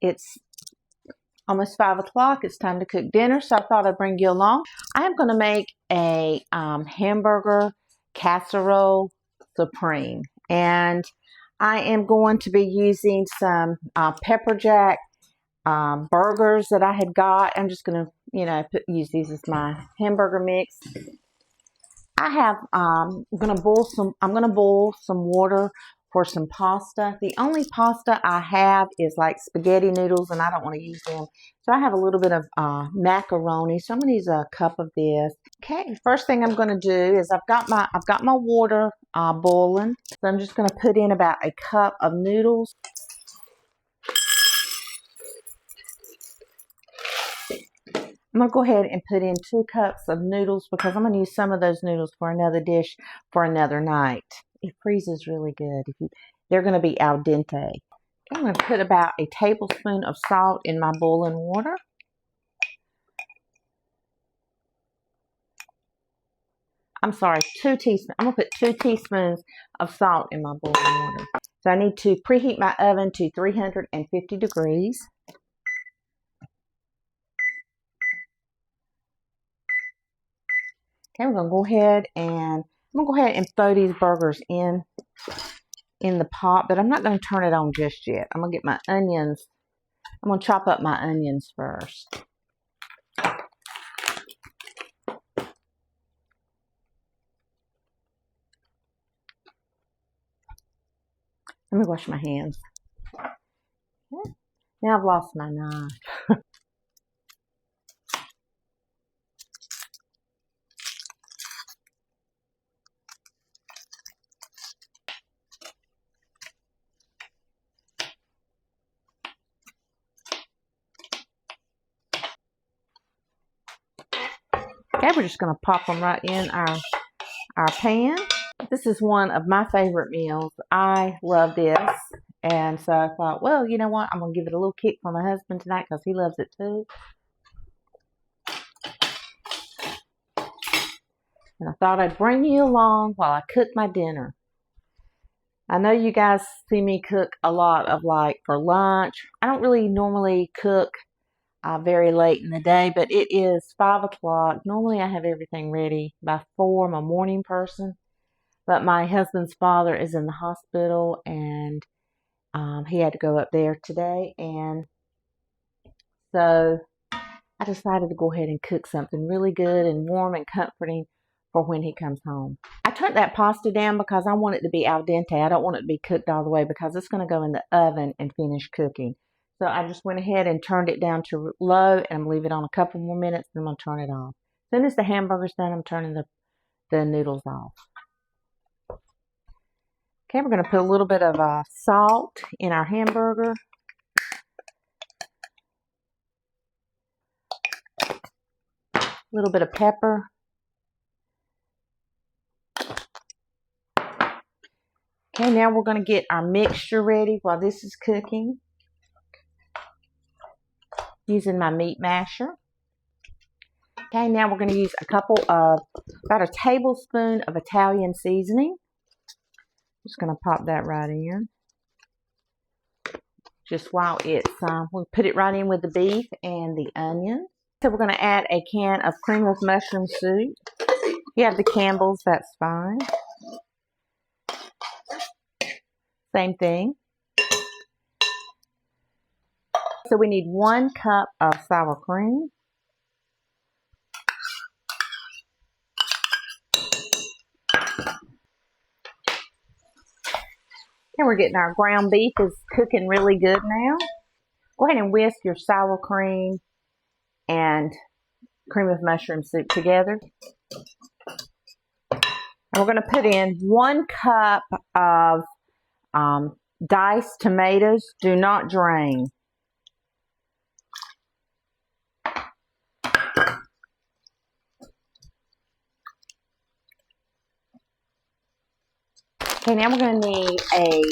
It's almost 5 o'clock. It's time to cook dinner, so I thought I'd bring you along. I am going to make a hamburger casserole supreme, and I am going to be using some pepper jack burgers that I had got. I'm just going to, use these as my hamburger mix. I have, I'm going to boil some water for some pasta. The only pasta I have is like spaghetti noodles, and I don't want to use them. So I have a little bit of macaroni. So I'm going to use a cup of this. Okay, first thing I'm going to do is I've got my water boiling. So I'm just going to put in about a cup of noodles. I'm going to go ahead and put in 2 cups of noodles because I'm going to use some of those noodles for another dish for another night. It freezes really good. They're going to be al dente. I'm going to put about a tablespoon of salt in my boiling water. I'm sorry, 2 teaspoons. I'm going to put 2 teaspoons of salt in my boiling water. So I need to preheat my oven to 350 degrees. Okay, we're going to go ahead and throw these burgers in the pot, but I'm not going to turn it on just yet. I'm going to get my onions. I'm going to chop up my onions first. Let me wash my hands. Okay. Now I've lost my knife. Okay, we're just going to pop them right in our pan. This is one of my favorite meals. I love this. And so I thought, well, you know what? I'm going to give it a little kick for my husband tonight because he loves it too. And I thought I'd bring you along while I cook my dinner. I know you guys see me cook a lot of like for lunch. I don't really normally cook very late in the day, but it is 5 o'clock. Normally I have everything ready by 4. I'm a morning person, but my husband's father is in the hospital, and he had to go up there today, and so I decided to go ahead and cook something really good and warm and comforting for when he comes home. I turned that pasta down because I want it to be al dente. I don't want it to be cooked all the way because it's going to go in the oven and finish cooking. So I just went ahead and turned it down to low, and I'm going to leave it on a couple more minutes, then I'm going to turn it off. As soon as the hamburger's done, I'm turning the noodles off. Okay, we're going to put a little bit of salt in our hamburger. A little bit of pepper. Okay, now we're going to get our mixture ready while this is cooking. Using my meat masher. Okay, now we're going to use about a tablespoon of Italian seasoning. Just going to pop that right in. Just while it's, we'll put it right in with the beef and the onion. So we're going to add a can of cream of mushroom soup. If you have the Campbell's, that's fine. Same thing. So we need 1 cup of sour cream. And we're getting our ground beef is cooking really good now. Go ahead and whisk your sour cream and cream of mushroom soup together. And we're going to put in 1 cup of diced tomatoes. Do not drain. Okay, now we're going to need a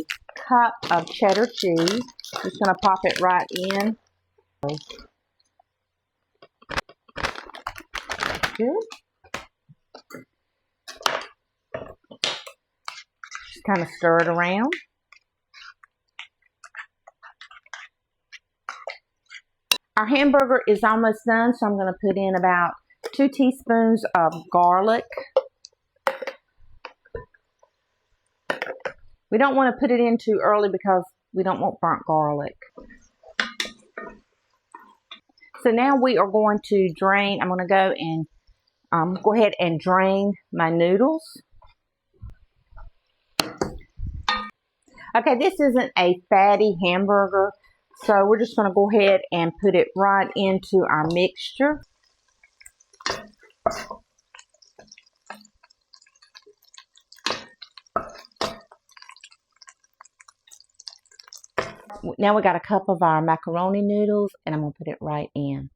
cup of cheddar cheese. Just going to pop it right in. Good. Just kind of stir it around. Our hamburger is almost done, so I'm going to put in about 2 teaspoons of garlic. We don't want to put it in too early because we don't want burnt garlic. So now we are going to drain. I'm going to go and go ahead and drain my noodles. Okay, this isn't a fatty hamburger, so we're just going to go ahead and put it right into our mixture. Now we got a cup of our macaroni noodles, and I'm going to put it right in.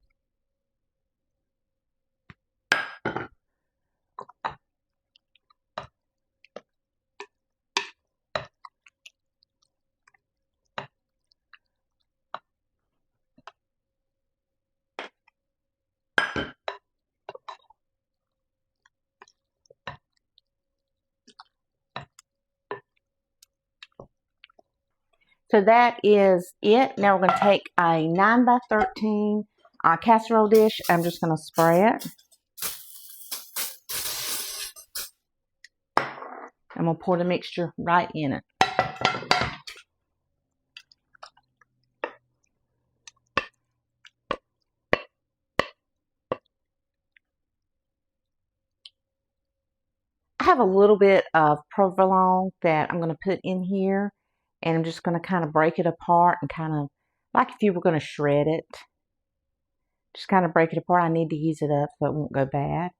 So that is it. Now we're going to take a 9 by 13 casserole dish. I'm just going to spray it. I'm going to pour the mixture right in it. I have a little bit of provolone that I'm going to put in here, and I'm just going to kind of break it apart and kind of, like if you were going to shred it, just kind of break it apart. I need to use it up so it won't go bad.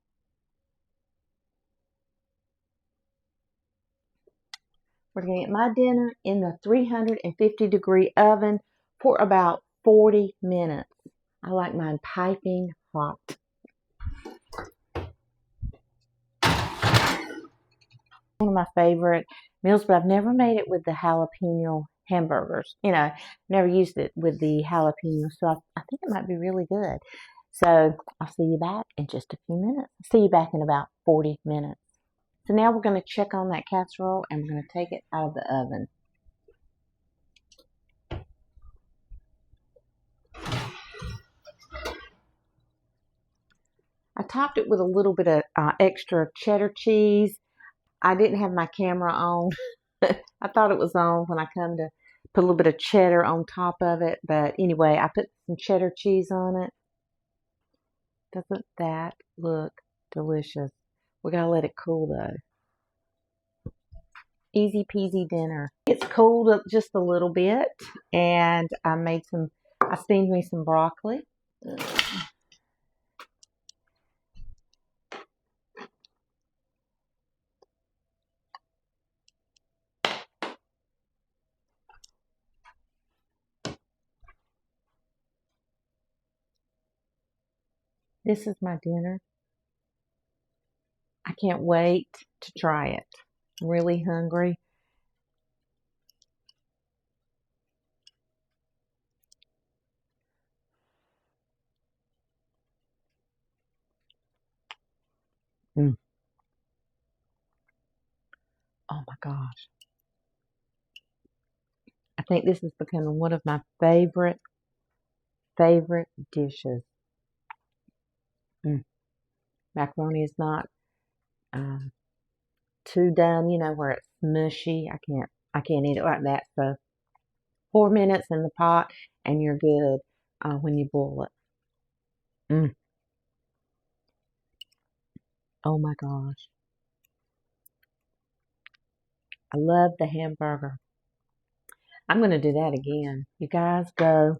We're going to get my dinner in the 350-degree oven for about 40 minutes. I like mine piping hot. One of my favorite meals, but I've never made it with the jalapeno hamburgers. You know, never used it with the jalapeno, so I think it might be really good. So I'll see you back in just a few minutes. See you back in about 40 minutes. So now we're going to check on that casserole, and we're going to take it out of the oven. I topped it with a little bit of extra cheddar cheese. I didn't have my camera on. I thought it was on when I come to put a little bit of cheddar on top of it. But anyway, I put some cheddar cheese on it. Doesn't that look delicious? We gotta let it cool though. Easy peasy dinner. It's cooled up just a little bit, and I steamed me some broccoli. This is my dinner. I can't wait to try it. I'm really hungry. Mm. Oh my gosh. I think this is becoming one of my favorite dishes. Macaroni is not too done, you know, where it's mushy. I can't eat it like that. So 4 minutes in the pot and you're good when you boil it. Oh my gosh. I love the hamburger. I'm going to do that again. You guys go,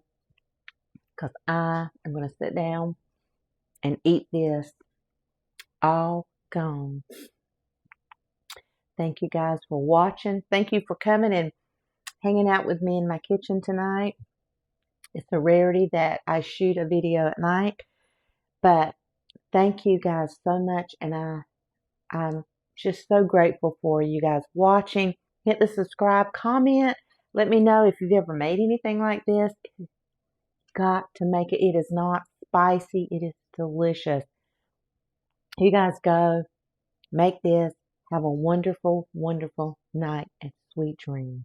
because I am going to sit down and eat this all gone. Thank you guys for watching. Thank you for coming and hanging out with me in my kitchen tonight. It's a rarity that I shoot a video at night, but thank you guys so much, and I'm just so grateful for you guys watching. Hit the subscribe, comment. Let me know if you've ever made anything like this. You've got to make it. It is not spicy. It is delicious. You guys go, make this. Have a wonderful, wonderful night and sweet dreams.